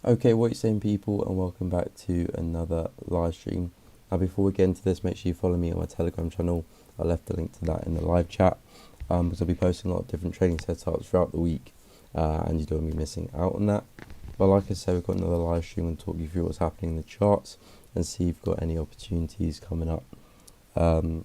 Okay, what you saying, people, and welcome back to another live stream. Now, before we get into this, make sure you follow me on my Telegram channel. I left the link to that in the live chat, because I'll be posting a lot of different trading setups throughout the week, and you don't want to be missing out on that. But like I said, we've got another live stream and talk you through what's happening in the charts and see if you've got any opportunities coming up. So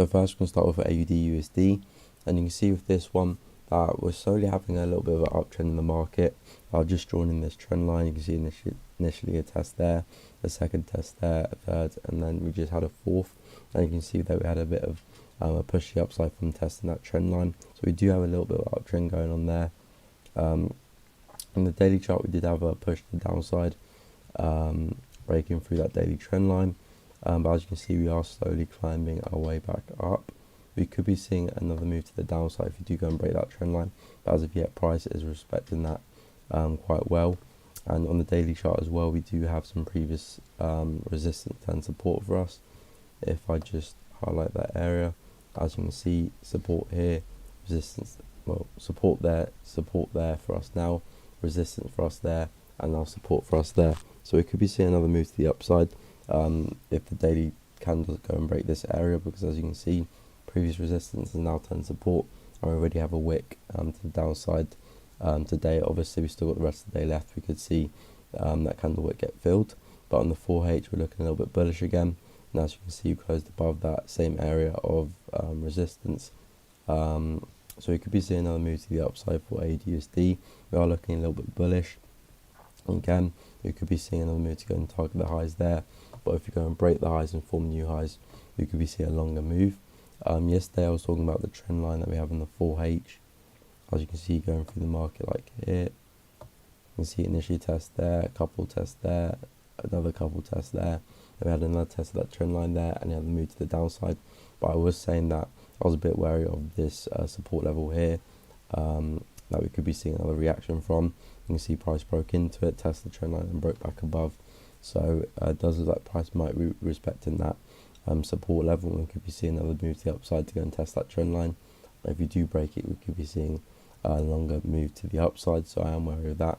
first, we're going to start with AUD USD, and you can see with this one that we're slowly having a little bit of an uptrend in the market. I've just drawn in this trend line. You can see initially a test there, a second test there, a third, and then we just had a fourth. And you can see that we had a bit of a push the upside from testing that trend line. So we do have a little bit of uptrend going on there. In the daily chart, we did have a push to the downside, breaking through that daily trend line. But as you can see, we are slowly climbing our way back up. We could be seeing another move to the downside if we do go and break that trend line. But as of yet, price is respecting that quite well. And on the daily chart as well, we do have some previous resistance and support for us. If I just highlight that area, as you can see, support here, resistance, well, support there for us now, resistance for us there, and now support for us there. So we could be seeing another move to the upside if the daily candles go and break this area, because as you can see, previous resistance is now turned support. I already have a wick to the downside today. Obviously, we still got the rest of the day left. We could see that candle wick get filled, but on the 4H, we're looking a little bit bullish again. And as you can see, we closed above that same area of resistance. So we could be seeing another move to the upside for AUD/USD. We are looking a little bit bullish. Again, we could be seeing another move to go and target the highs there. But if you go and break the highs and form new highs, we could be seeing a longer move. Yesterday I was talking about the trend line that we have in the 4H. As you can see, going through the market like here, you can see initially test there, a couple tests there, another couple tests there. Then we had another test of that trend line there, and we had the move to the downside. But I was saying that I was a bit wary of this support level here, that we could be seeing another reaction from. You can see price broke into it, tested the trend line, and broke back above. So it does look like price might be respecting that support level, and we could be seeing another move to the upside to go and test that trend line. If you do break it, we could be seeing a longer move to the upside, so I am wary of that.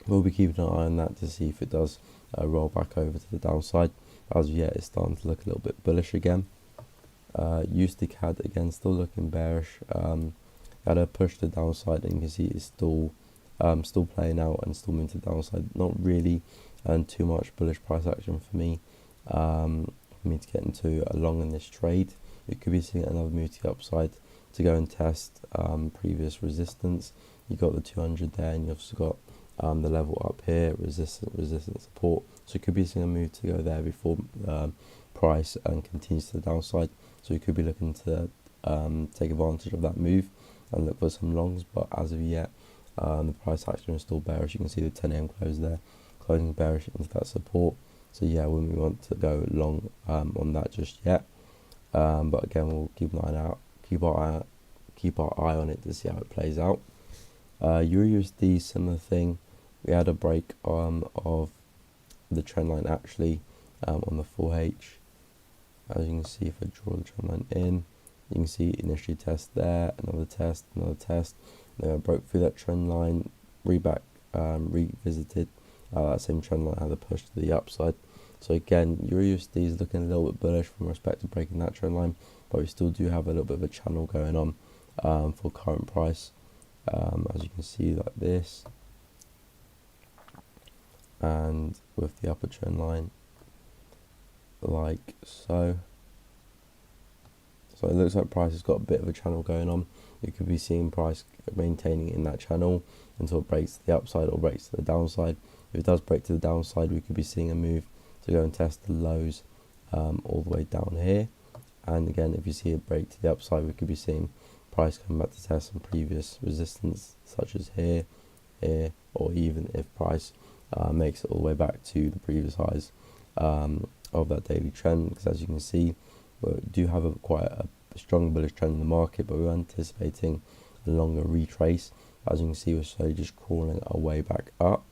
We'll be keeping an eye on that to see if it does roll back over to the downside. As of yet, it's starting to look a little bit bullish again. USD CAD again still looking bearish. Had a push to the downside, and you can see it's still playing out and still moving to the downside. Not really too much bullish price action for me. For me to get into a long in this trade. We could be seeing another move to the upside to go and test previous resistance. You got the 200 there, and you also got the level up here, resistance support. So you could be seeing a move to go there before price and continues to the downside. So you could be looking to take advantage of that move and look for some longs. But as of yet, the price action is still bearish. You can see the 10 a.m. close there, closing bearish into that support. So yeah, we wouldn't want to go long on that just yet. But again, we'll keep an eye out, keep our eye on it to see how it plays out. EUR/USD, similar thing. We had a break of the trend line actually on the 4H. As you can see, if I draw the trend line in, you can see initially test there, another test, then I broke through that trend line, revisited that same trend line, had a push to the upside. So again, EUR/USD is looking a little bit bullish from respect to breaking that trend line, but we still do have a little bit of a channel going on for current price, as you can see, like this, and with the upper trend line like so. So it looks like price has got a bit of a channel going on. You could be seeing price maintaining in that channel until it breaks to the upside or breaks to the downside. If it does break to the downside, we could be seeing a move to go and test the lows all the way down here. And again, if you see it break to the upside, we could be seeing price come back to test some previous resistance, such as here, or even if price makes it all the way back to the previous highs of that daily trend. Because as you can see, we do have quite a strong bullish trend in the market, but we're anticipating a longer retrace. As you can see, we're slowly just crawling our way back up,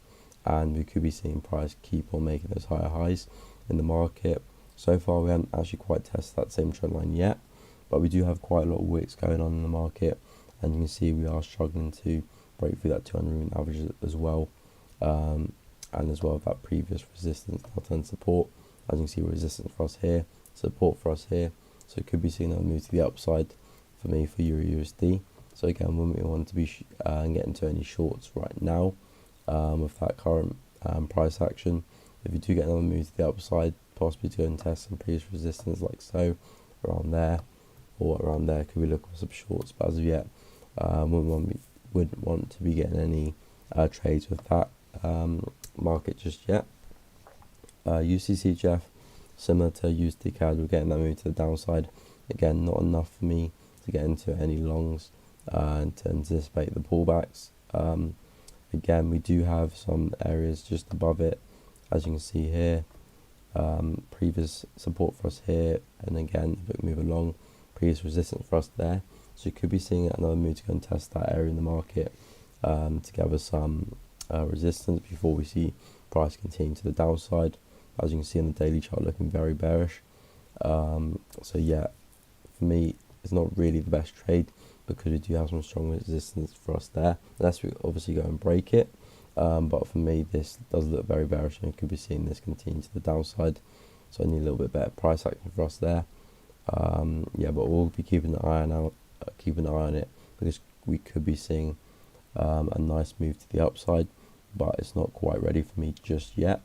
and we could be seeing price keep on making those higher highs in the market. So far, we haven't actually quite tested that same trend line yet, but we do have quite a lot of wicks going on in the market, and you can see we are struggling to break through that 200 moving average as well, and as well that previous resistance now turn support. As you can see, resistance for us here, support for us here, so it could be seeing a move to the upside for me for Euro USD. So again, when we want to be get into any shorts right now with that current price action, if you do get another move to the upside, possibly to go and test some previous resistance like so, around there or around there, could we look for some shorts? But as of yet, wouldn't want to be getting any trades with that market just yet. UCCHF, similar to USD CAD, we're getting that move to the downside. Again, not enough for me to get into any longs and to anticipate the pullbacks. Again, we do have some areas just above it, as you can see here. Previous support for us here, and again, if we move along, previous resistance for us there. So you could be seeing another move to go and test that area in the market to gather some resistance before we see price continue to the downside. As you can see on the daily chart, looking very bearish. So yeah, for me, it's not really the best trade because we do have some strong resistance for us there, unless we obviously go and break it. But for me, this does look very bearish, and you could be seeing this continue to the downside. So I need a little bit better price action for us there. Yeah, but we'll be keeping an eye on it because we could be seeing a nice move to the upside, but it's not quite ready for me just yet.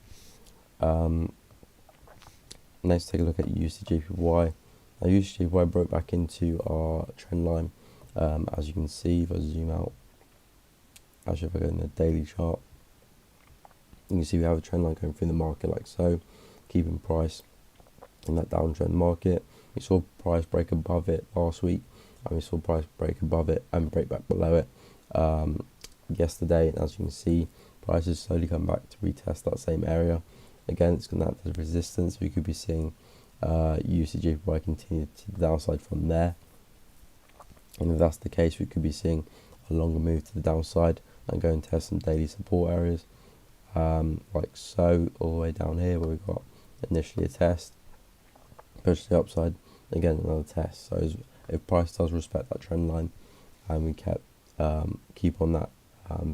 Next, take a look at USDJPY. Now, USDJPY broke back into our trend line. As you can see, if I zoom out, actually if I go in the daily chart, you can see we have a trend line going through the market like so, keeping price in that downtrend market. We saw price break above it last week, and we saw price break above it and break back below it yesterday. And as you can see, price has slowly come back to retest that same area. Again, it's going to act as resistance. We could be seeing USDJPY continue to the downside from there. And if that's the case, we could be seeing a longer move to the downside and go and test some daily support areas, like so, all the way down here where we got initially a test, push to the upside, again another test. So if price does respect that trend line and we keep on that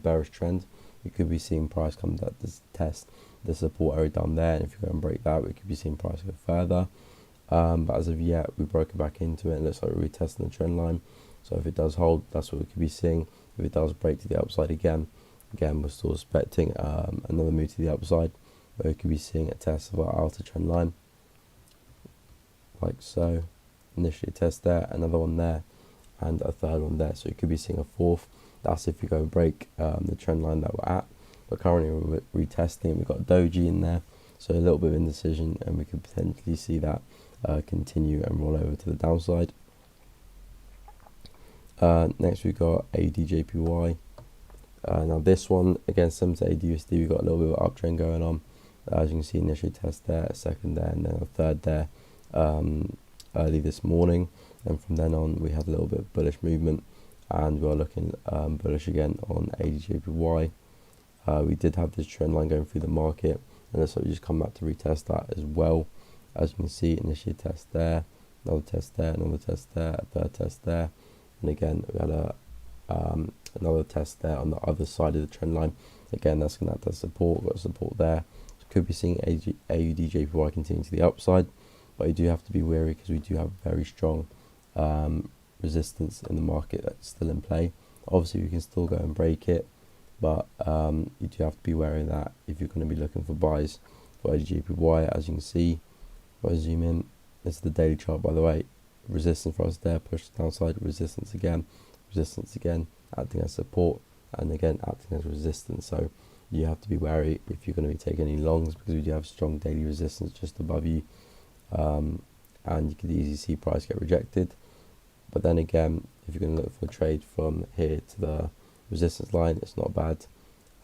bearish trend, we could be seeing price come to this test the support area down there, and if you go and break that, we could be seeing price go further. But as of yet, we broke it back into it, and it looks like we're retesting the trend line. So if it does hold, that's what we could be seeing. If it does break to the upside again, we're still expecting another move to the upside, where we could be seeing a test of our outer trend line, like so. Initially a test there, another one there, and a third one there. So you could be seeing a fourth. That's if you go and break the trend line that we're at. But currently we're retesting. We've got doji in there, so a little bit of indecision, and we could potentially see that continue and roll over to the downside. Next we've got ADJPY. Now this one, again, similar to ADUSD, we've got a little bit of uptrend going on. As you can see, initially test there, a second there, and then a third there early this morning. And from then on, we had a little bit of bullish movement, and we are looking bullish again on ADJPY. We did have this trend line going through the market, and looks like we just come back to retest that as well. As you can see, initially a test there, another test there, another test there, a third test there, and again we had another test there on the other side of the trend line. Again, that's going to act as support. Got support there. So could be seeing AUDJPY continue to the upside, but you do have to be wary because we do have very strong resistance in the market that's still in play. Obviously, we can still go and break it, but you do have to be wary of that if you're going to be looking for buys for AUDJPY. As you can see, if I zoom in, this is the daily chart, by the way. Resistance for us there, push the downside, resistance again, acting as support, and again acting as resistance. So you have to be wary if you're going to be taking any longs, because we do have strong daily resistance just above you, and you could easily see price get rejected. But then again, if you're going to look for a trade from here to the resistance line, it's not bad,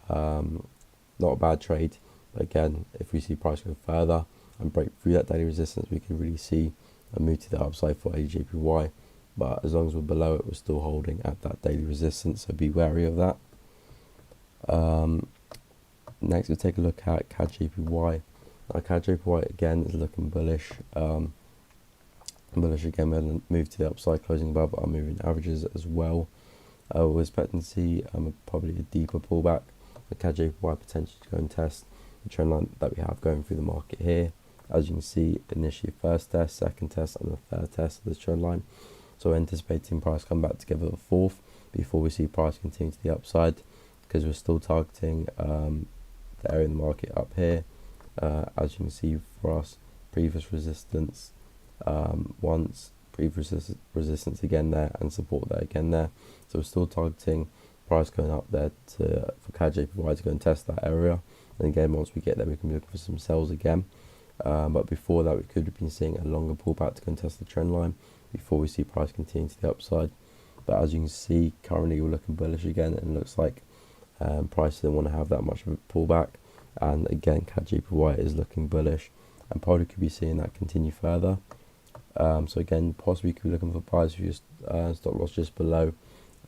not a bad trade. But again, if we see price go further and break through that daily resistance, we can really see a move to the upside for AJPY. But as long as we're below it, we're still holding at that daily resistance, so be wary of that. Next, we'll take a look at CAD-JPY. Now, CAD-JPY again is looking bullish. Bullish again, we're going to move to the upside, closing above our moving averages as well. We're expecting to see probably a deeper pullback. The KJPY potentially to go and test the trend line that we have going through the market here. As you can see, initially first test, second test, and the third test of this trend line. So we're anticipating price come back together the fourth before we see price continue to the upside, because we're still targeting the area in the market up here. As you can see for us, previous resistance once, previous resistance again there, and support there again there. So we're still targeting price going up there for KJPY to go and test that area. And again, once we get there, we can be looking for some sells again. But before that, we could have been seeing a longer pullback to go and test the trend line before we see price continue to the upside. But as you can see, currently we're looking bullish again, and it looks like price didn't want to have that much of a pullback. And again, KJPY is looking bullish, and probably could be seeing that continue further. So again, possibly could be looking for buys for your stop loss just below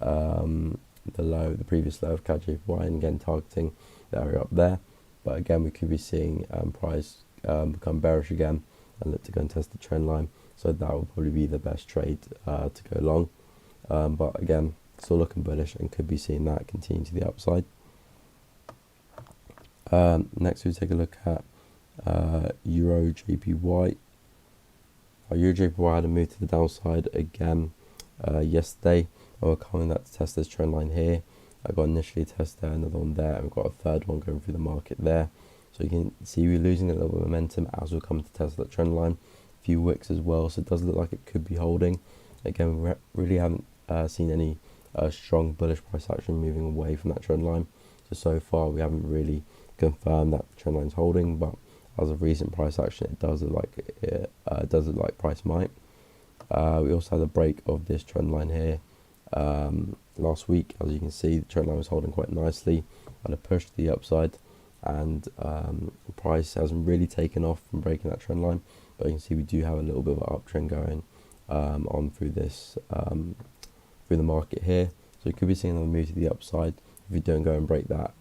the previous low of KJPY, and again targeting the area up there. But again, we could be seeing price become bearish again and look to go and test the trend line. So that will probably be the best trade to go long. But again, still looking bullish and could be seeing that continue to the upside. Next, we'll take a look at Euro JPY. Euro JPY had a move to the downside again yesterday, and we're coming that to test this trend line here. I got initially a test there, another one there, and we've got a third one going through the market there. So you can see we're losing a little bit of momentum as we're coming to test that trend line. A few wicks as well, so it does look like it could be holding. Again, we really haven't seen any strong bullish price action moving away from that trend line. So far we haven't really confirmed that the trend line's holding, but as of recent price action, it does look like price might. We also had a break of this trend line here last week. As you can see, the trend line was holding quite nicely, had a push to the upside, and the price hasn't really taken off from breaking that trend line. But you can see we do have a little bit of an uptrend going on through this through the market here. So you could be seeing another move to the upside if we don't go and break that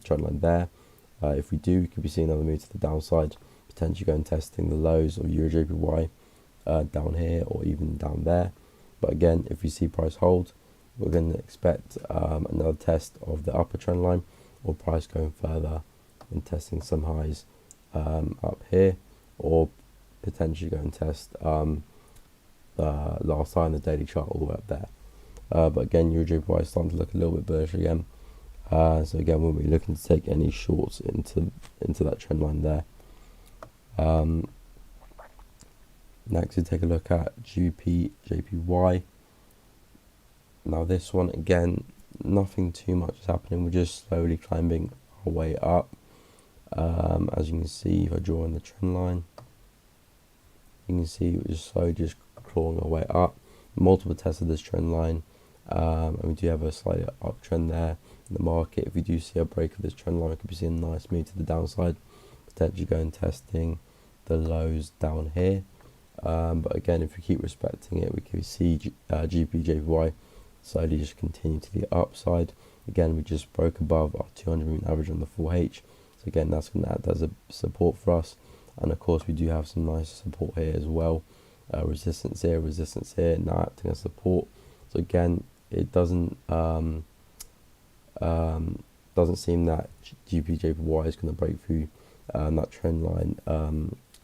trend line there. If we do, we could be seeing another move to the downside, potentially going testing the lows of Euro JPY down here or even down there. But again, if we see price hold, we're going to expect another test of the upper trend line, or price going further and testing some highs up here, or potentially go and test last high in the daily chart all the way up there. But again, Euro JPY is starting to look a little bit bullish again. So again, we'll be looking to take any shorts into that trend line there. Next, we take a look at JPY. Now this one, again, nothing too much is happening. We're just slowly climbing our way up. As you can see, if I draw in the trend line, you can see we're just slowly just clawing our way up. Multiple tests of this trend line, and we do have a slight uptrend there in the market. If we do see a break of this trend line, we could be seeing a nice move to the downside, potentially going testing the lows down here. But again, if we keep respecting it, we can see GBJPY slowly just continue to the upside. Again, we just broke above our 200 moving average on the 4H. So again, that's going to act as a support for us. And of course, we do have some nice support here as well. Resistance here, now acting as support. So again, it doesn't seem that GBJPY is going to break through that trend line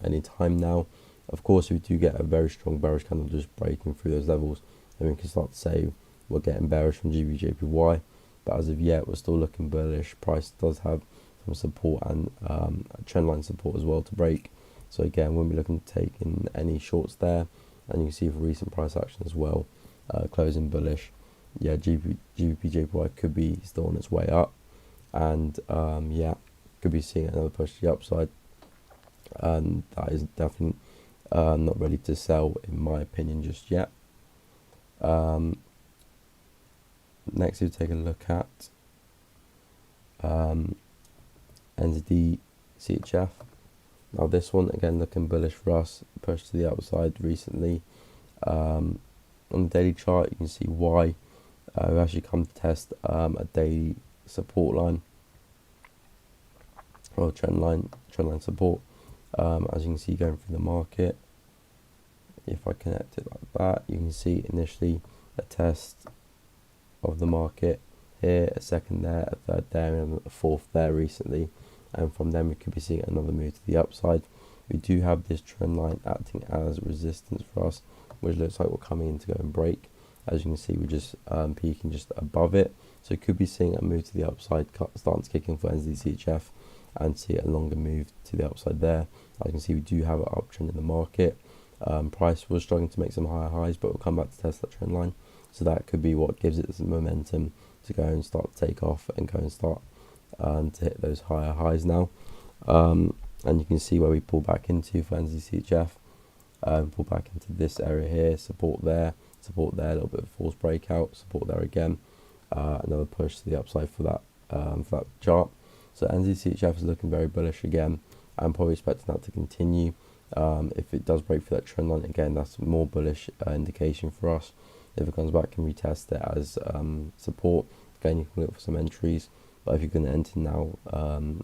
anytime now. Of course, we do get a very strong bearish candle just breaking through those levels, and we can start to say we're getting bearish from GBJPY. But as of yet, we're still looking bullish. Price does have some support and trend line support as well to break. So again, we'll be looking to take in any shorts there, and you can see for recent price action as well, closing bullish. Yeah, GBJPY could be still on its way up, and yeah, could be seeing another push to the upside, and that is definitely not ready to sell in my opinion just yet. Next, we'll take a look at NZD CHF. Now this one, again, looking bullish for us, pushed to the upside recently. On the daily chart, you can see why we've actually come to test a daily support line, or trend line support. As you can see, going through the market, if I connect it like that, you can see initially a test of the market here, a second there, a third there, and a fourth there recently. And from them we could be seeing another move to the upside. We do have this trend line acting as resistance for us, which looks like we're coming in to go and break. As you can see, we're just peaking just above it, so could be seeing a move to the upside, starting to kick in for NZCHF, and see a longer move to the upside there. As you can see, we do have an uptrend in the market. Price was struggling to make some higher highs, but we'll come back to test that trend line. So that could be what gives it some momentum to go and start to take off and go and start to hit those higher highs now. And you can see where we pull back into for NZCHF. Pull back into this area here, support there, a little bit of false breakout, support there again, another push to the upside for that chart. So NZCHF is looking very bullish again. I'm probably expecting that to continue. If it does break through that trend line again, that's a more bullish indication for us. If it comes back and retest it as support, again you can look for some entries. But if you're going to enter now,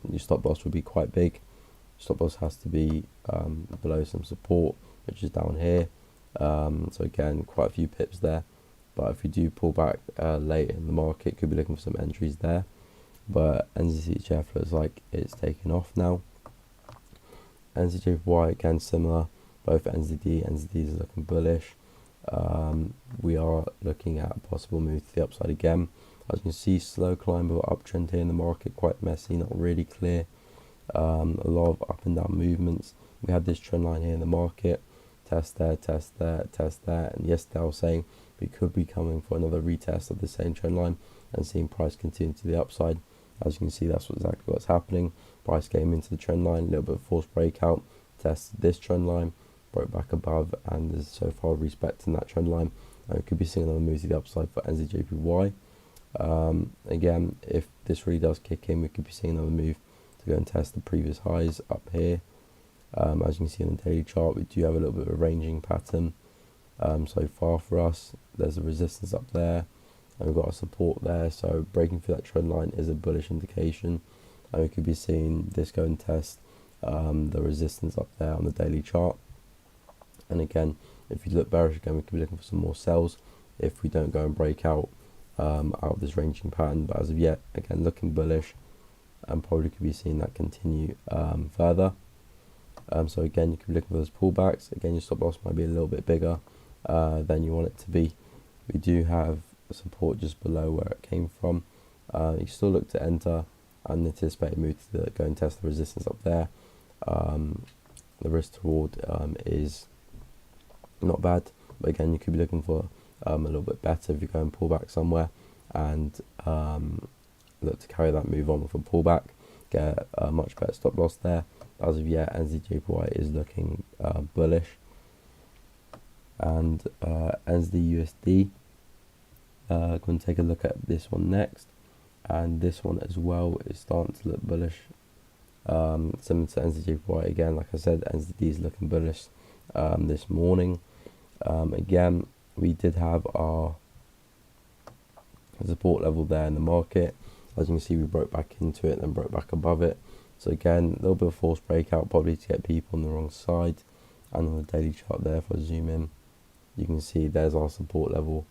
your stop loss will be quite big. Stop loss has to be below some support, which is down here. So again, quite a few pips there. But if we do pull back later in the market, could be looking for some entries there. But NZCHF looks like it's taken off now. NZJPY again similar. Both NZDs are looking bullish. We are looking at a possible move to the upside again. As you can see, slow climb of uptrend here in the market, quite messy, not really clear. A lot of up and down movements. We had this trend line here in the market, test there, test there, test there, and yesterday I was saying we could be coming for another retest of the same trend line and seeing price continue to the upside. As you can see, that's exactly what's happening. Price came into the trend line, a little bit of forced breakout, tested this trend line, broke back above, and is so far respecting that trend line. We could be seeing another move to the upside for NZJPY. Again, if this really does kick in, we could be seeing another move to go and test the previous highs up here. As you can see on the daily chart, we do have a little bit of a ranging pattern so far for us. There's a resistance up there, and we've got a support there, so breaking through that trend line is a bullish indication, and we could be seeing this go and test the resistance up there on the daily chart. And again, if you look bearish again, we could be looking for some more sells if we don't go and break out of this ranging pattern. But as of yet, again, looking bullish, and probably could be seeing that continue further. So again, you could be looking for those pullbacks. Again, your stop loss might be a little bit bigger than you want it to be. We do have support just below where it came from. You still look to enter and anticipate a move to go and test the resistance up there. The risk to reward is not bad, but again, you could be looking for a little bit better if you go and pull back somewhere and look to carry that move on with a pullback, get a much better stop loss there. As of yet, NZJPY is looking bullish, and NZUSD, going to take a look at this one next, and this one as well is starting to look bullish. Similar to NZJPY again, like I said, NZD is looking bullish this morning. Again, we did have our support level there in the market. As you can see, we broke back into it and broke back above it. So again, a little bit of forced breakout, probably to get people on the wrong side. And on the daily chart there, if I zoom in, you can see there's our support level.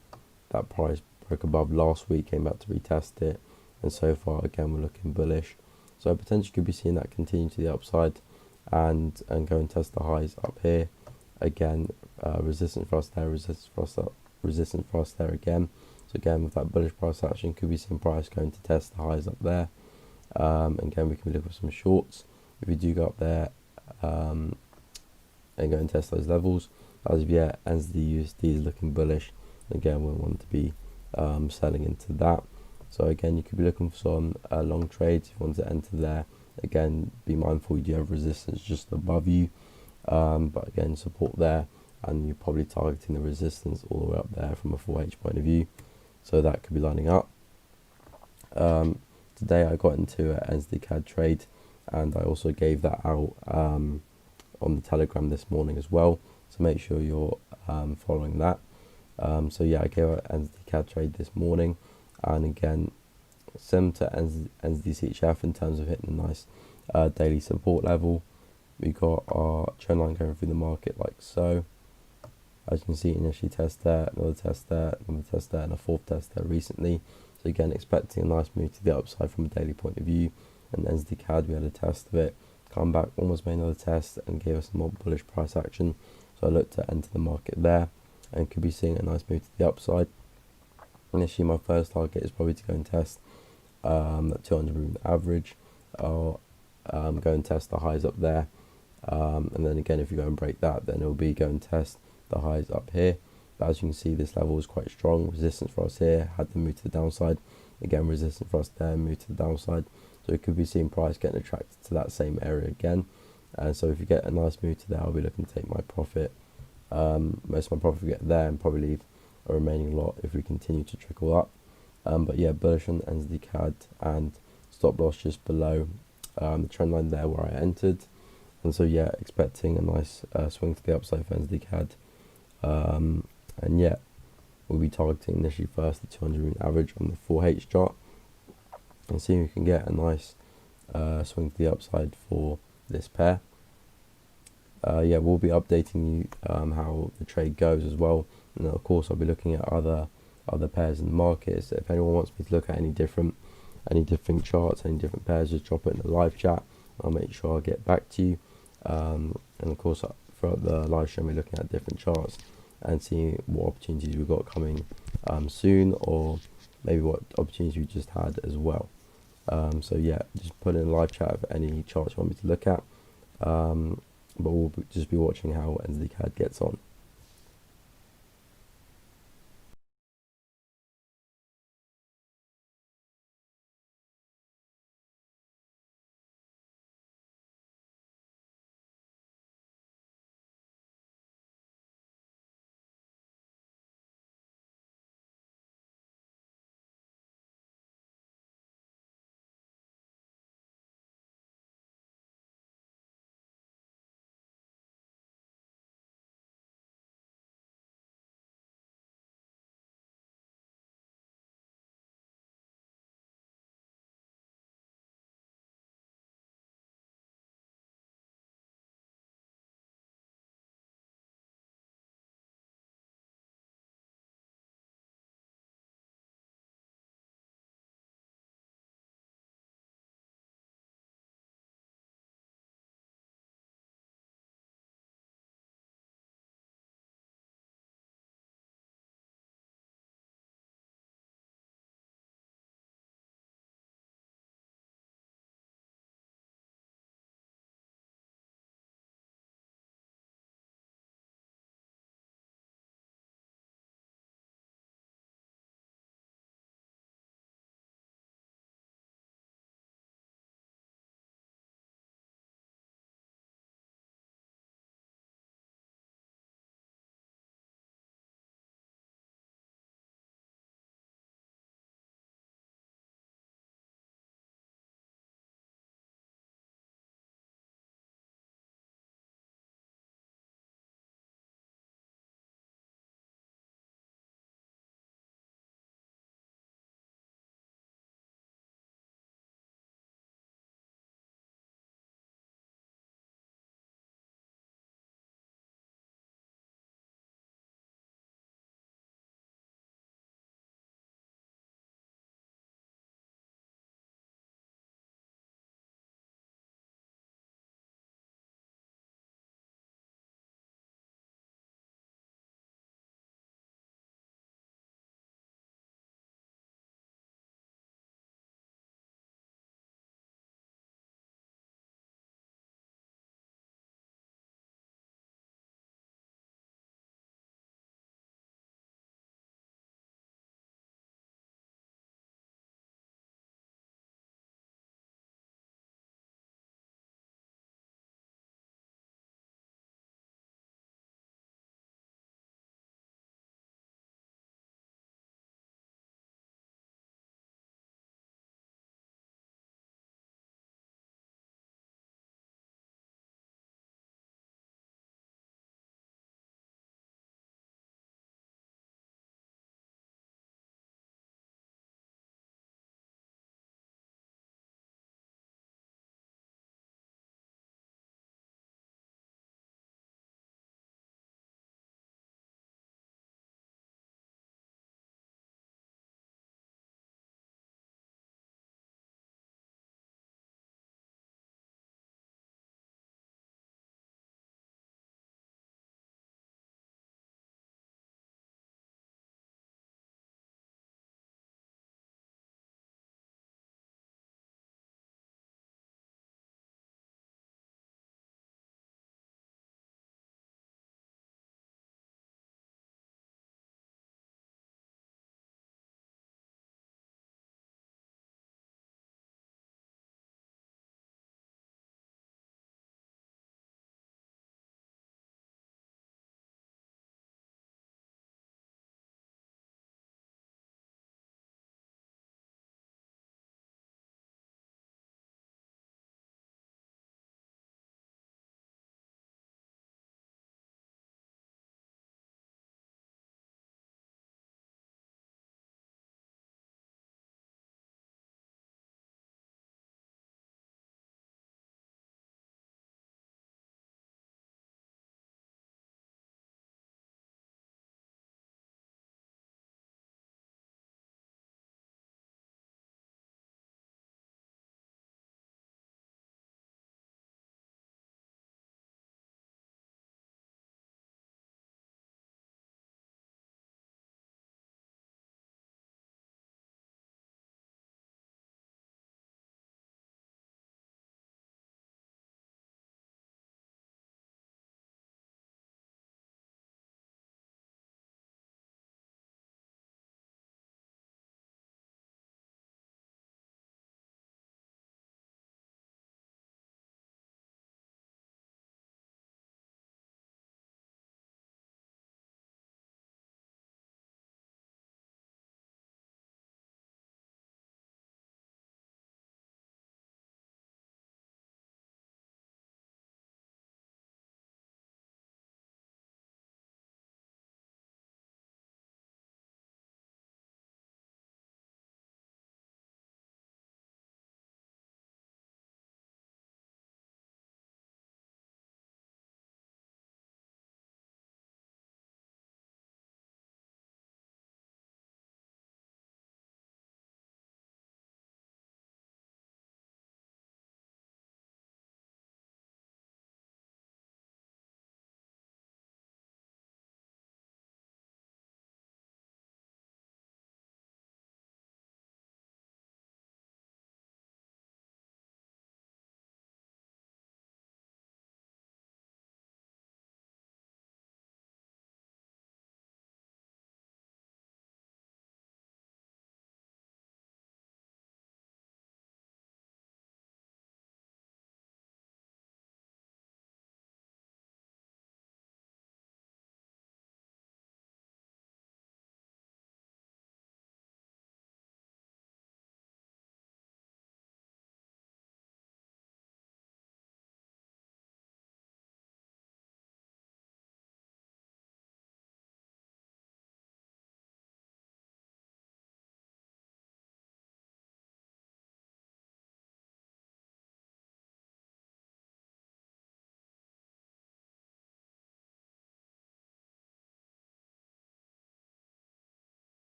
That price broke above last week, came back to retest it, and so far again we're looking bullish. So potentially could be seeing that continue to the upside and go and test the highs up here. Again, resistance for us there, resistance for us there again. So again, with that bullish price action, could be seeing price going to test the highs up there. Again, we can look for some shorts if we do go up there and go and test those levels. As of yet, as the USD is looking bullish, again we'll want to be selling into that. So again, you could be looking for some long trades if you want to enter there. Again, be mindful you do have resistance just above you, but again, support there, and you're probably targeting the resistance all the way up there from a 4H point of view, so that could be lining up. Today I got into an NZD trade, and I also gave that out on the Telegram this morning as well, so make sure you're following that. So yeah, I gave out an NZD trade this morning, and again, similar to NZDCHF in terms of hitting a nice daily support level. We got our trend line going through the market like so, As you can see, initially test there, another test there, another test there, and a fourth test there recently. So again, expecting a nice move to the upside from a daily point of view. And then the CAD, we had a test of it, come back, almost made another test and gave us a more bullish price action. So I looked to enter the market there and could be seeing a nice move to the upside. Initially, my first target is probably to go and test that 200 moving average. I'll go and test the highs up there. And then again, if you go and break that, then it'll be go and test the highs up here. But as you can see, this level was quite strong. Resistance for us here, had to move to the downside. Again, resistance for us there, move to the downside. So it could be seeing price getting attracted to that same area again. And so if you get a nice move to there, I'll be looking to take my profit. Most of my profit will get there and probably leave a remaining lot if we continue to trickle up. But yeah, bullish on the NZD CAD and stop loss just below the trend line there where I entered. And so yeah, expecting a nice swing to the upside for NZD CAD. And yeah, we'll be targeting initially first the 200 moving average on the 4H chart and see if we can get a nice swing to the upside for this pair. Yeah, we'll be updating you how the trade goes as well, and of course I'll be looking at other pairs in the market. So if anyone wants me to look at any different charts, any different pairs, just drop it in the live chat. I'll make sure I'll get back to you. And of course throughout the live stream we're looking at different charts and seeing what opportunities we've got coming soon, or maybe what opportunities we just had as well. So yeah, just put in a live chat for any charts you want me to look at. But we'll just be watching how NZD CAD gets on.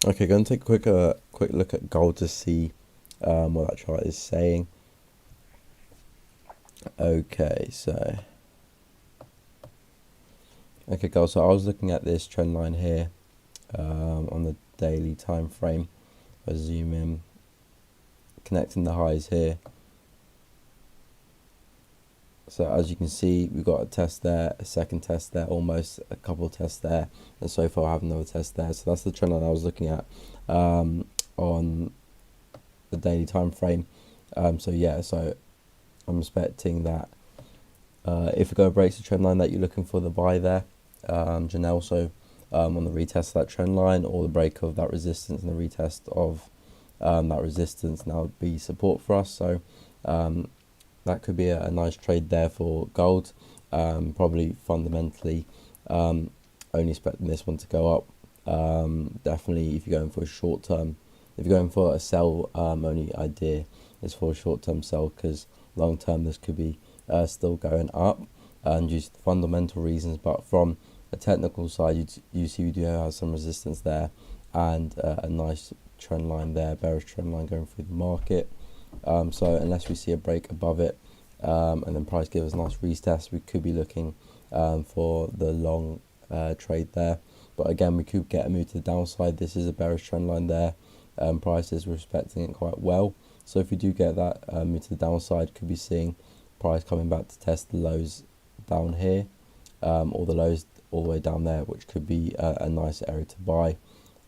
Okay, going to take a quick look at gold to see what that chart is saying. Okay, so gold. So I was looking at this trend line here on the daily time frame. I zoom in, connecting the highs here. So as you can see, we've got a test there, a second test there, almost a couple of tests there, and so far I have another test there. So that's the trend line I was looking at on the daily time frame. So yeah, so I'm expecting that if it go breaks the trend line that you're looking for the buy there, Janelle. So on the retest of that trend line or the break of that resistance and the retest of that resistance, now would be support for us. So that could be a nice trade there for gold. Probably fundamentally only expecting this one to go up. Definitely if you're going for a short term, if you're going for a sell only idea is for a short term sell, because long term this could be still going up due to fundamental reasons. But from a technical side, you see we do have some resistance there and a nice trend line there, bearish trend line going through the market. So unless we see a break above it and then price gives us a nice retest, we could be looking for the long trade there. But again, we could get a move to the downside. This is a bearish trend line there. Price is respecting it quite well. So if we do get that move to the downside, could be seeing price coming back to test the lows down here or the lows all the way down there, which could be a nice area to buy.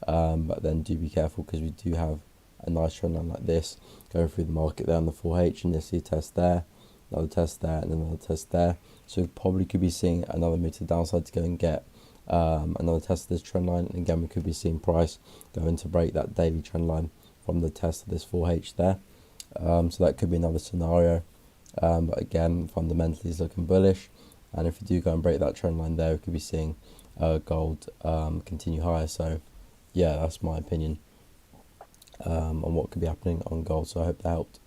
But then do be careful, because we do have a nice trend line like this going through the market there on the 4H, and you'll see a test there, another test there, and another test there. So we probably could be seeing another move to the downside to go and get another test of this trend line. And again, we could be seeing price going to break that daily trend line from the test of this 4H there. So that could be another scenario. But again, fundamentally is looking bullish. And if we do go and break that trend line there, we could be seeing gold continue higher. So yeah, that's my opinion on what could be happening on gold. So I hope that helped.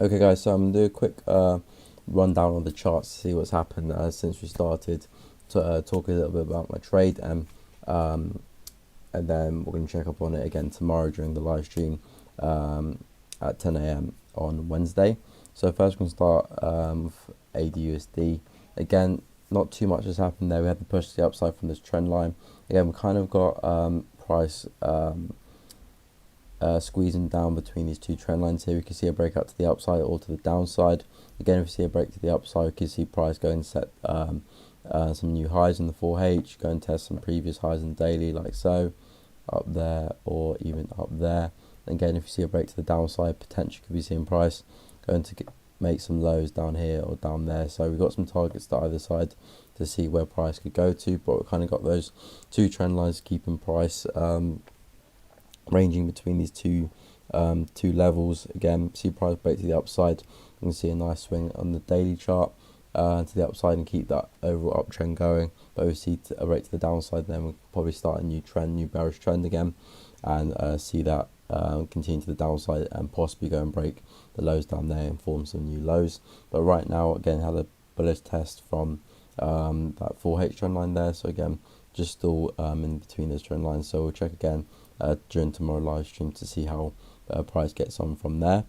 Okay guys, so I'm going to do a quick rundown on the charts to see what's happened since we started to talk a little bit about my trade, and then we're going to check up on it again tomorrow during the live stream at 10 a.m. on Wednesday. So first we're going to start with AUD/USD. Again, not too much has happened there. We had the push to the upside from this trend line. Again, we kind of got price squeezing down between these two trend lines here. We can see a breakout to the upside or to the downside. Again, if we see a break to the upside, we can see price go and set some new highs in the 4H, go and test some previous highs in daily, like so, up there or even up there. And again, if you see a break to the downside, potentially could be seeing price going to make some lows down here or down there. So we've got some targets to either side to see where price could go to, but we've kind of got those two trend lines keeping price ranging between these two levels. Again, see price break to the upside, you can see a nice swing on the daily chart to the upside and keep that overall uptrend going. But we see a break to the downside, then we'll probably start a new bearish trend again, and see that continue to the downside and possibly go and break the lows down there and form some new lows. But right now, again, had a bullish test from that 4H trend line there. So again, just still in between those trend lines. So we'll check again during tomorrow live stream to see how price gets on from there.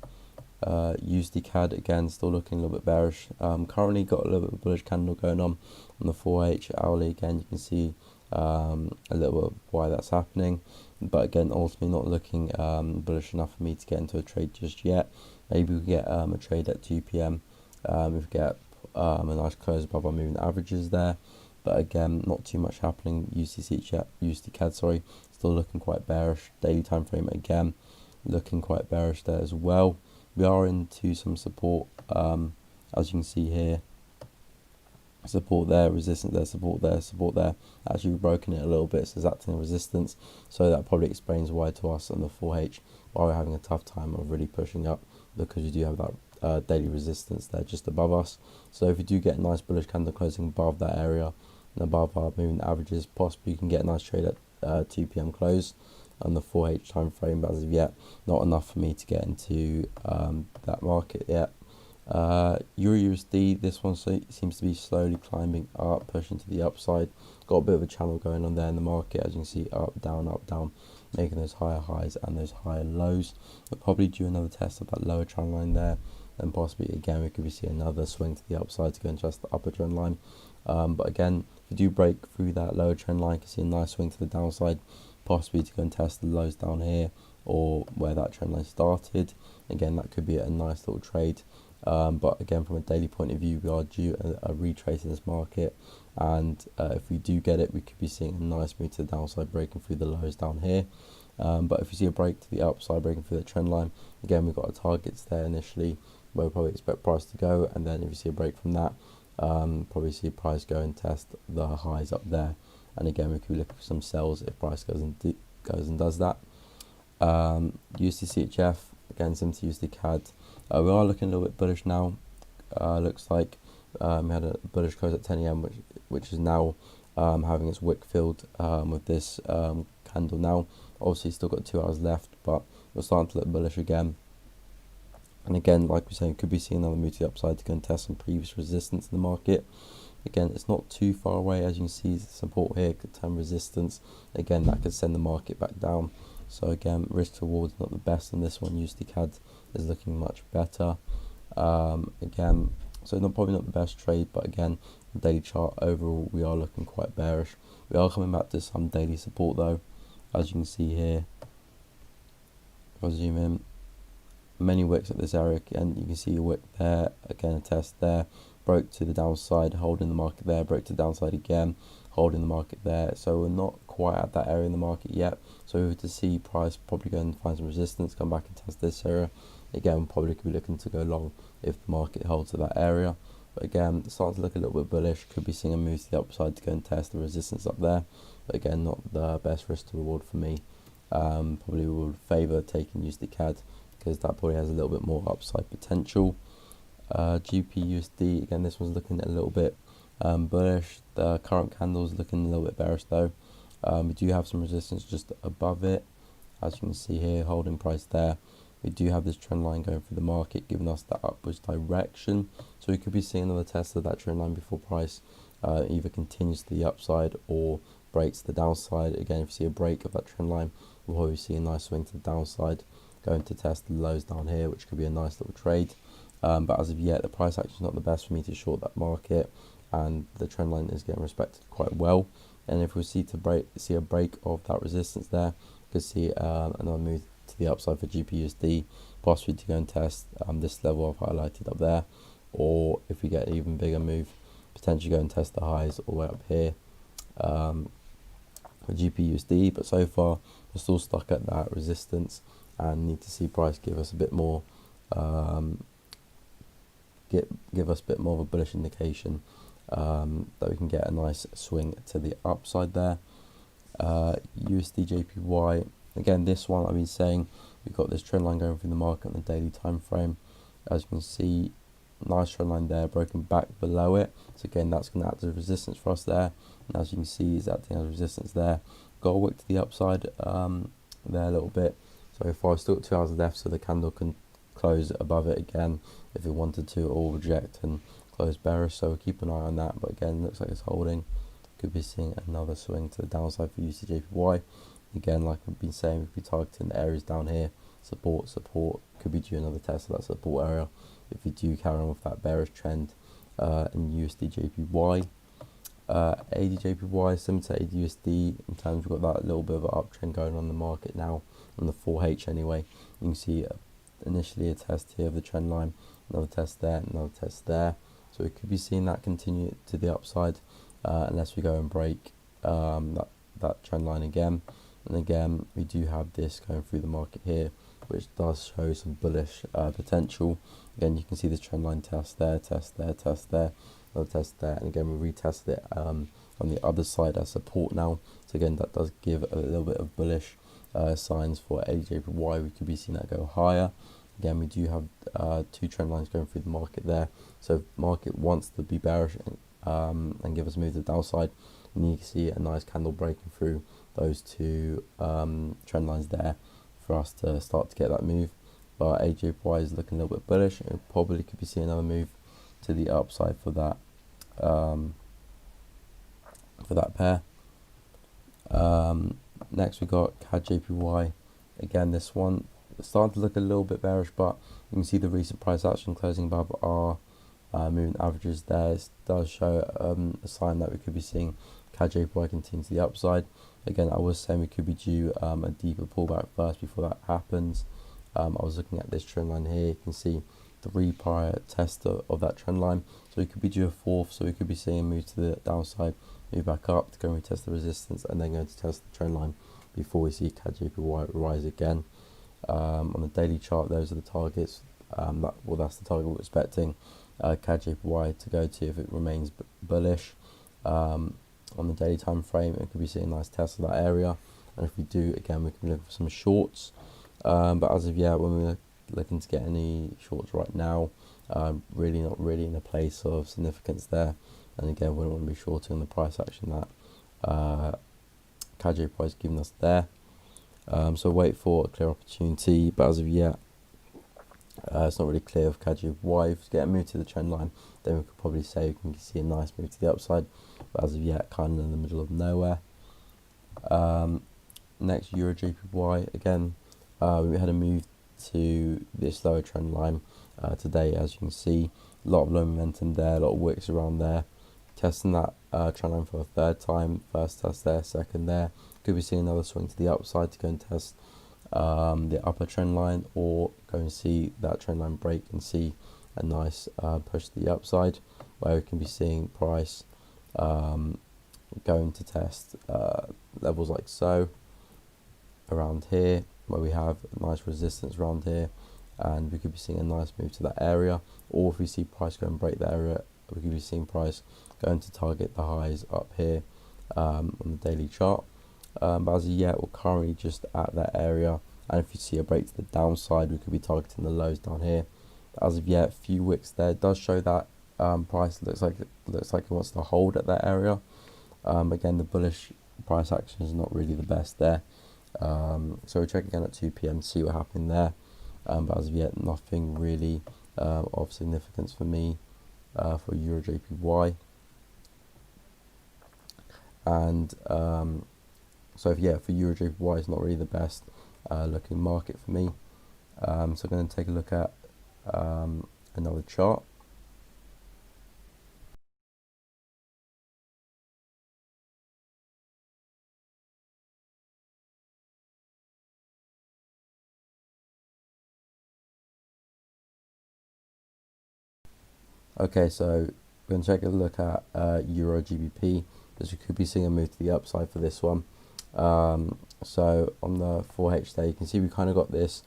USD CAD again still looking a little bit bearish. Currently got a little bit of bullish candle going on the 4H hourly. Again, you can see a little bit of why that's happening, but again, ultimately not looking bullish enough for me to get into a trade just yet. Maybe we get a trade at 2 p.m. If we get a nice close above our moving averages there. But again, not too much happening. USD CAD, sorry, still looking quite bearish. Daily time frame again, looking quite bearish there as well. We are into some support, as you can see here. Support there, resistance there, support there, support there. Actually, we've broken it a little bit, so it's acting as resistance. So that probably explains why to us on the 4H why we're having a tough time of really pushing up, because you do have that daily resistance there just above us. So if you do get a nice bullish candle closing above that area and above our moving averages, possibly you can get a nice trade at 2 p.m. close on the 4H time frame, but as of yet, not enough for me to get into that market yet. Euro USD, this one seems to be slowly climbing up, pushing to the upside. Got a bit of a channel going on there in the market, as you can see, up, down, making those higher highs and those higher lows. We'll probably do another test of that lower trend line there, and possibly again we could see another swing to the upside to go and test the upper trend line. But again, if you do break through that lower trend line, you can see a nice swing to the downside, possibly to go and test the lows down here or where that trend line started. Again, that could be a nice little trade. But again, from a daily point of view, we are due a retrace in this market, and if we do get it, we could be seeing a nice move to the downside, breaking through the lows down here. But if you see a break to the upside, breaking through the trend line, again, we've got our targets there initially where we probably expect price to go, and then if you see a break from that, probably see price go and test the highs up there. And again, we could be looking for some sells if price goes and does that. USD/CHF, again, similar to USD CAD. We are looking a little bit bullish now. Looks like we had a bullish close at 10 a.m, which is now having its wick filled with this candle now. Obviously, still got 2 hours left, but we're starting to look bullish again. And again, like we're saying, could be seeing another move to the upside to go and test some previous resistance in the market. Again, it's not too far away, as you can see, support here could turn resistance. Again, that could send the market back down. So again, risk to reward not the best on this one. USD CAD is looking much better. Again, so probably not the best trade, but again, the daily chart overall, we are looking quite bearish. We are coming back to some daily support though, as you can see here. If I zoom in, many wicks at this area, and you can see a wick there, again a test there, broke to the downside, holding the market there, broke to the downside again, holding the market there. So we're not quite at that area in the market yet. So we were to see price probably go and find some resistance, come back and test this area. Again, we probably could be looking to go long if the market holds to that area. But again, starting to look a little bit bullish, could be seeing a move to the upside to go and test the resistance up there. But again, not the best risk to reward for me. Probably would favour taking USD CAD, because that probably has a little bit more upside potential. GBP/USD, again, this one's looking a little bit bullish. The current candle's looking a little bit bearish though. We do have some resistance just above it, as you can see here, holding price there. we do have this trend line going through the market, giving us that upwards direction. So we could be seeing another test of that trend line before price either continues to the upside or breaks the downside. Again, if you see a break of that trend line, we'll probably see a nice swing to the downside, going to test the lows down here, which could be a nice little trade. But as of yet, the price action is not the best for me to short that market, and the trend line is getting respected quite well. And if we see a break of that resistance there, you could see another move to the upside for GBUSD, possibly to go and test this level I've highlighted up there, or if we get an even bigger move, potentially go and test the highs all the way up here for GBUSD. But so far we're still stuck at that resistance and need to see price give us a bit more give us a bit more of a bullish indication that we can get a nice swing to the upside there. USD JPY, again, this one I've been saying, we've got this trend line going through the market on the daily time frame. As you can see, nice trend line there, broken back below it. So again, that's going to act as a resistance for us there. And as you can see, it's acting as resistance there. Got a wick to the upside there a little bit. So far, still got 2 hours left, so the candle can close above it again if it wanted to, or reject and close bearish. So we'll keep an eye on that. But again, looks like it's holding. Could be seeing another swing to the downside for USD/JPY. Again, like I've been saying, we'll be targeting the areas down here. Support. Could be due another test of that support area if we do carry on with that bearish trend in USD/JPY. AUD/JPY, similar to AUD/USD in terms we've got that little bit of an uptrend going on in the market now on the 4H anyway. You can see initially a test here of the trend line, another test there, another test there. So we could be seeing that continue to the upside unless we go and break that trend line again. And again, we do have this going through the market here, which does show some bullish potential. Again, you can see this trend line test there, another test there, and again we retested it on the other side as support now. So again, that does give a little bit of bullish signs for AUD/JPY. We could be seeing that go higher. Again, we do have 2 trend lines going through the market there. So if market wants to be bearish and give us a move to the downside, and you can see a nice candle breaking through those 2 trend lines there for us to start to get that move. But AUD/JPY is looking a little bit bullish, and probably could be seeing another move to the upside for that pair. Next we got CAD/JPY. Again, this one starting to look a little bit bearish, but you can see the recent price action closing above our moving averages there. It does show a sign that we could be seeing CAD/JPY continue to the upside. Again, I was saying we could be due a deeper pullback first before that happens. I was looking at this trend line here. You can see 3 prior tests of that trend line. So we could be due a 4th, so we could be seeing a move to the downside, move back up to go and retest the resistance, and then going to test the trend line before we see CAD/JPY rise again. On the daily chart, those are the targets. That's the target we're expecting CAD/JPY to go to if it remains bullish. On the daily time frame, it could be seeing a nice test of that area, and if we do, again, we can look for some shorts. But as of yet, when we're looking to get any shorts right now, really not really in a place of significance there. And again, we don't want to be shorting the price action that CAD/JPY is giving us there. So wait for a clear opportunity, but as of yet, it's not really clear if CAD/JPY. If we get a move to the trend line, then we could probably say we can see a nice move to the upside, but as of yet, kind of in the middle of nowhere. Next, EUR/JPY. Again, we had a move to this lower trend line today. As you can see, a lot of low momentum there, a lot of wicks around there. Testing that trend line for a 3rd time. First test there, second there. Could be seeing another swing to the upside to go and test the upper trend line, or go and see that trend line break and see a nice push to the upside, where we can be seeing price going to test levels like so around here, where we have a nice resistance around here, and we could be seeing a nice move to that area. Or if we see price go and break that area, we could be seeing price going to target the highs up here on the daily chart. But as of yet, we're currently just at that area, and if you see a break to the downside, we could be targeting the lows down here. But as of yet, a few wicks there. It does show that price looks like it wants to hold at that area. Again, the bullish price action is not really the best there. So we'll check again at 2 p.m. to see what happened there. but as of yet, nothing really of significance for me for Euro JPY. And so yeah, for Euro JPY, it's not really the best looking market for me. So I'm going to take a look at another chart. Okay, so we're going to take a look at Euro GBP, because we could be seeing a move to the upside for this one. So on the 4H there, you can see we kind of got this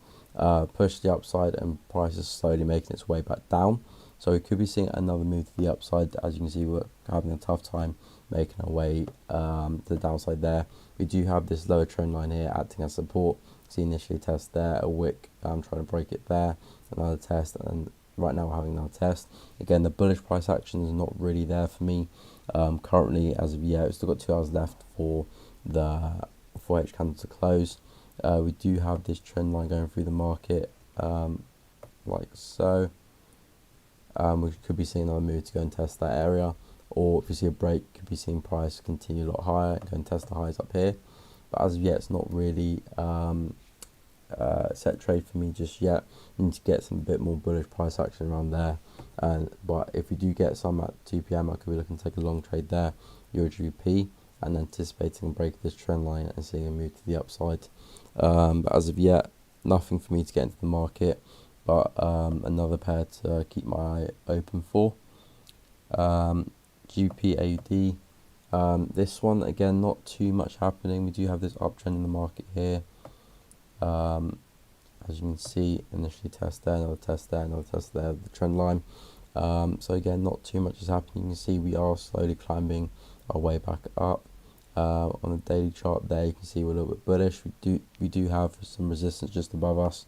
push to the upside, and price is slowly making its way back down. So we could be seeing another move to the upside. As you can see, we're having a tough time making our way to the downside there. We do have this lower trend line here acting as support. See initially test there, a wick trying to break it there, another test, and right now we're having another test. Again, the bullish price action is not really there for me currently as of yet. We've still got 2 hours left for the 4H candle to close. We do have this trend line going through the market like so. We could be seeing another move to go and test that area, or if we see a break, could be seeing price continue a lot higher and go and test the highs up here. But as of yet, it's not really set trade for me just yet. We need to get some bit more bullish price action around there. But if we do get some at 2 p.m, I could be looking to take a long trade there, Euro GBP, and anticipating a break of this trend line and seeing a move to the upside. But as of yet, nothing for me to get into the market, but another pair to keep my eye open for. GBP AUD, this one again, not too much happening. We do have this uptrend in the market here. As you can see, initially test there, another test there, another test there, the trend line. So again, not too much is happening. You can see we are slowly climbing our way back up. On the daily chart there, you can see we're a little bit bullish. We do have some resistance just above us,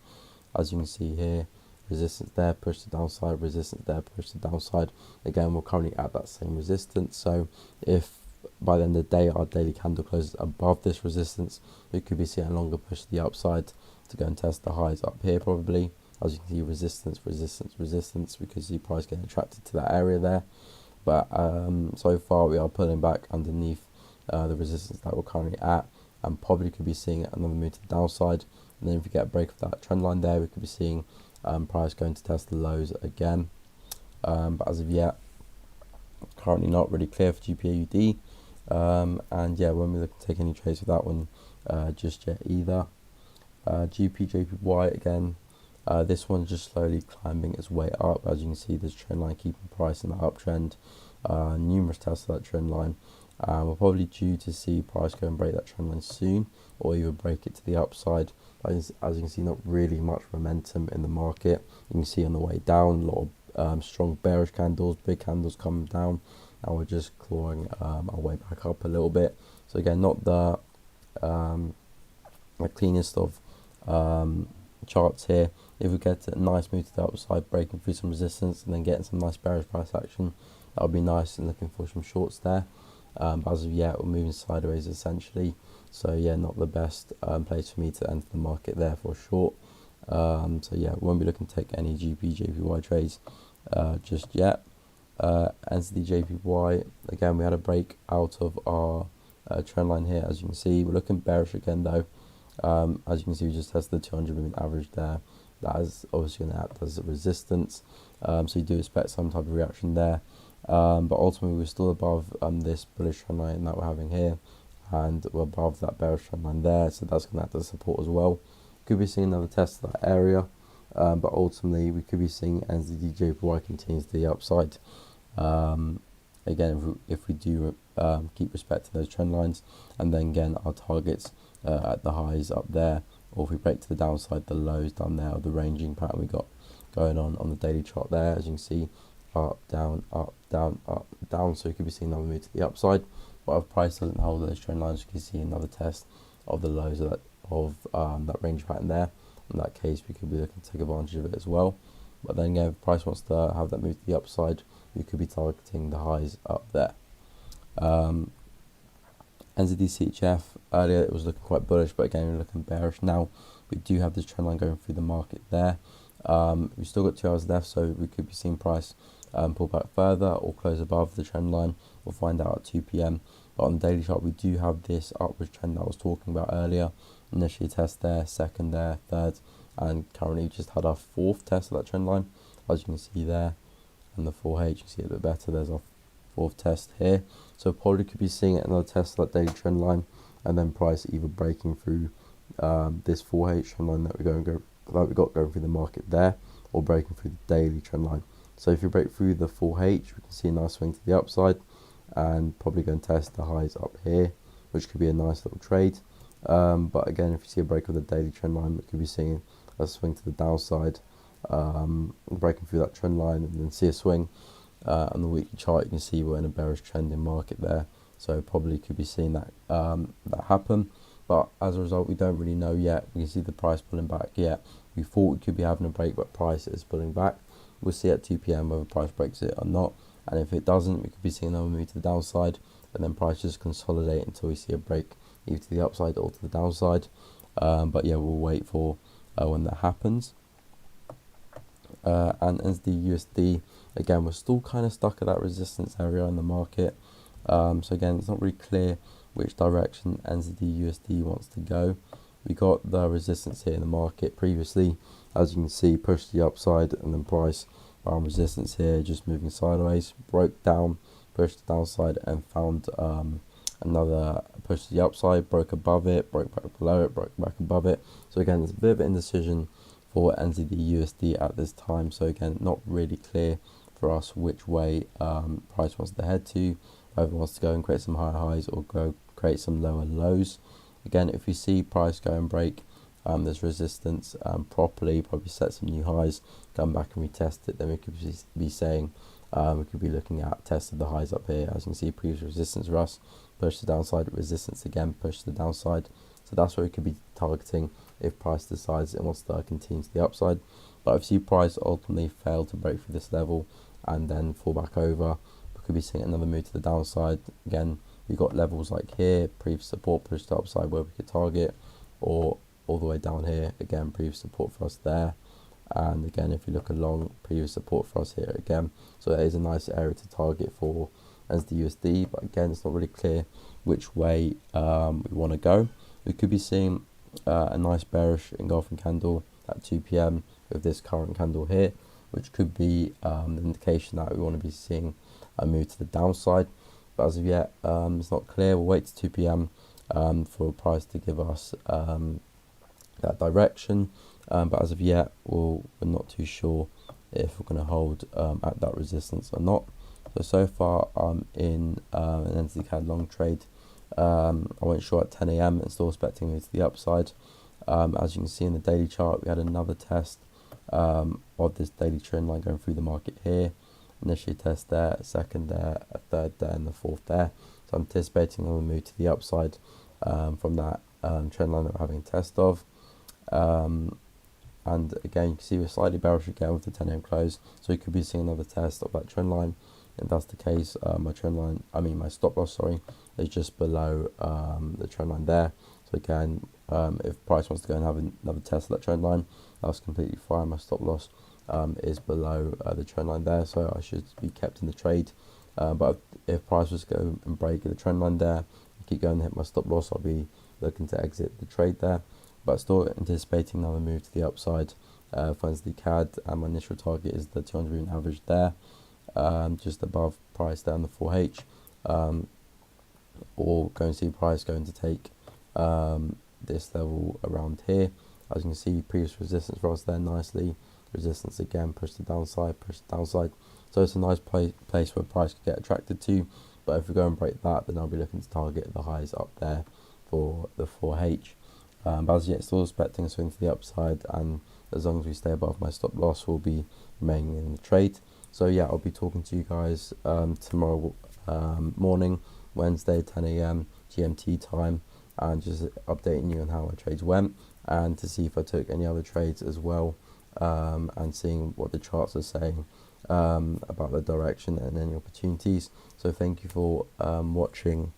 as you can see here. Resistance there, push to downside, resistance there, push to downside. Again, we're currently at that same resistance. So if by the end of the day our daily candle closes above this resistance, we could be seeing a longer push to the upside to go and test the highs up here probably. As you can see, resistance, resistance, resistance. We could see price getting attracted to that area there. But so far we are pulling back underneath the resistance that we're currently at, and probably could be seeing another move to the downside. And then if we get a break of that trend line there, we could be seeing price going to test the lows again. But as of yet, currently not really clear for GBP AUD. And yeah, when we look to take any trades with that one just yet either. GBP JPY again, this one's just slowly climbing its way up. As you can see, this trend line keeping price in the uptrend. Numerous tests of that trend line. We're probably due to see price go and break that trend line soon, or even break it to the upside. As you can see, not really much momentum in the market. You can see on the way down, a lot of strong bearish candles, big candles coming down, and we're just clawing our way back up a little bit. So again, not the cleanest of charts here. If we get a nice move to the upside, breaking through some resistance, and then getting some nice bearish price action, that would be nice, and looking for some shorts there. But as of yet, we're moving sideways essentially. So yeah, not the best place for me to enter the market there for short. So yeah, we won't be looking to take any JPY trades just yet. NZD JPY, again, we had a break out of our trend line here. As you can see, we're looking bearish again though. As you can see, we just tested the 200 moving average there. That is obviously going to act as a resistance. So you do expect some type of reaction there. But ultimately, we're still above this bullish trend line that we're having here, and we're above that bearish trend line there. So that's going to act as support as well. Could be seeing another test of that area, but ultimately we could be seeing NZD JPY continues to the upside. Again, if we do keep respect to those trend lines, and then again our targets at the highs up there, or if we break to the downside, the lows down there, or the ranging pattern we got going on the daily chart there. As you can see, up, down, up, down, up, down. So you could be seeing another move to the upside. But if price doesn't hold those trend lines, you can see another test of the lows of that range pattern there. In that case, we could be looking to take advantage of it as well. But then again, if price wants to have that move to the upside, we could be targeting the highs up there. NZD CHF, earlier it was looking quite bullish, but again we're looking bearish now. we do have this trend line going through the market there. We've still got 2 hours left, so we could be seeing price pull back further or close above the trend line. We'll find out at 2 p.m. But on the daily chart, we do have this upwards trend that I was talking about earlier. Initially test there, second there, third, and currently just had our 4th test of that trend line, as you can see there. And the 4H, you can see it a bit better. There's our 4th test here. So probably could be seeing another test of that daily trend line, and then price either breaking through this 4H trend line that we got going through the market there, or breaking through the daily trend line. So if you break through the 4H, we can see a nice swing to the upside, and probably going to test the highs up here, which could be a nice little trade. But again, if you see a break of the daily trend line, we could be seeing a swing to the downside, breaking through that trend line, and then see a swing. On the weekly chart, you can see we're in a bearish trending market there, so probably could be seeing that that happen. But as a result, we don't really know yet. We can see the price pulling back yet. We thought we could be having a break, but price is pulling back. We'll see at 2 p.m. whether price breaks it or not. And if it doesn't, we could be seeing another move to the downside, and then price just consolidate until we see a break either to the upside or to the downside. But yeah, we'll wait for when that happens. And as the USD, again, we're still kind of stuck at that resistance area in the market. So again, it's not really clear which direction NZD USD wants to go. We got the resistance here in the market previously, as you can see, pushed the upside, and then price found resistance here, just moving sideways, broke down, pushed the downside, and found another push to the upside, broke above it, broke back below it, broke back above it. So again, there's a bit of indecision for NZD USD at this time. So again, not really clear for us which way price wants to head to, whether it wants to go and create some higher highs or go create some lower lows. Again, if we see price go and break this resistance properly, probably set some new highs, come back and retest it, then we could be saying we could be looking at test of the highs up here. As you can see, previous resistance for us, push the downside, resistance again, push the downside. So that's where we could be targeting if price decides it wants to continue to the upside. But if you see price ultimately fail to break through this level and then fall back over, we could be seeing another move to the downside. Again, we got levels like here, previous support, push to upside where we could target, or all the way down here, again, previous support for us there. And again, if you look along, previous support for us here again. So that is a nice area to target for as the USD, but again, it's not really clear which way we want to go. We could be seeing a nice bearish engulfing candle at 2 p.m. with this current candle here, which could be an indication that we want to be seeing a move to the downside. But as of yet, it's not clear. We'll wait to 2 p.m. For price to give us that direction. But as of yet, we're not too sure if we're going to hold at that resistance or not. So far, I'm in an NZD CAD long trade. I went short at 10 a.m. and still expecting it to the upside. As you can see in the daily chart, we had another test of this daily trend line going through the market here. Initially test there, a second there, a third there, and the 4th there. So I'm anticipating another move to the upside from that trend line that we're having a test of. And again, you can see we're slightly bearish again with the 10 a.m. close, so we could be seeing another test of that trend line. If that's the case, my stop loss, is just below the trend line there. So again, if price wants to go and have another test of that trend line, that's completely fine. My stop loss is below the trend line there, so I should be kept in the trade. But if price was to go and break the trend line there, keep going and hit my stop loss, I'll be looking to exit the trade there. But still anticipating another move to the upside for NZD CAD, and my initial target is the 200 moving average there, just above price down the 4H, or going to see price going to take this level around here. As you can see, previous resistance for us there nicely, resistance again, push the downside, so it's a nice place where price could get attracted to. But if we go and break that, then I'll be looking to target the highs up there for the 4H. But as yet, still expecting a swing to the upside, and as long as we stay above my stop loss, we'll be remaining in the trade. So yeah, I'll be talking to you guys tomorrow morning, Wednesday, 10 a.m. GMT time, and just updating you on how my trades went, and to see if I took any other trades as well, and seeing what the charts are saying about the direction and any opportunities. So thank you for watching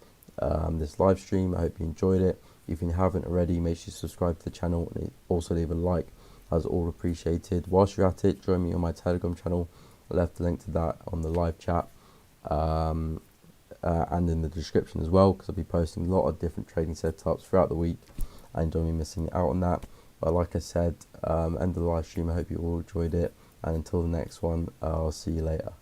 this live stream. I hope you enjoyed it. If you haven't already, make sure you subscribe to the channel and also leave a like, as all appreciated. Whilst you're at it, join me on my Telegram channel. I left a link to that on the live chat and in the description as well, because I'll be posting a lot of different trading setups throughout the week, and don't be missing out on that. But like I said, end of the live stream, I hope you all enjoyed it, and until the next one, I'll see you later.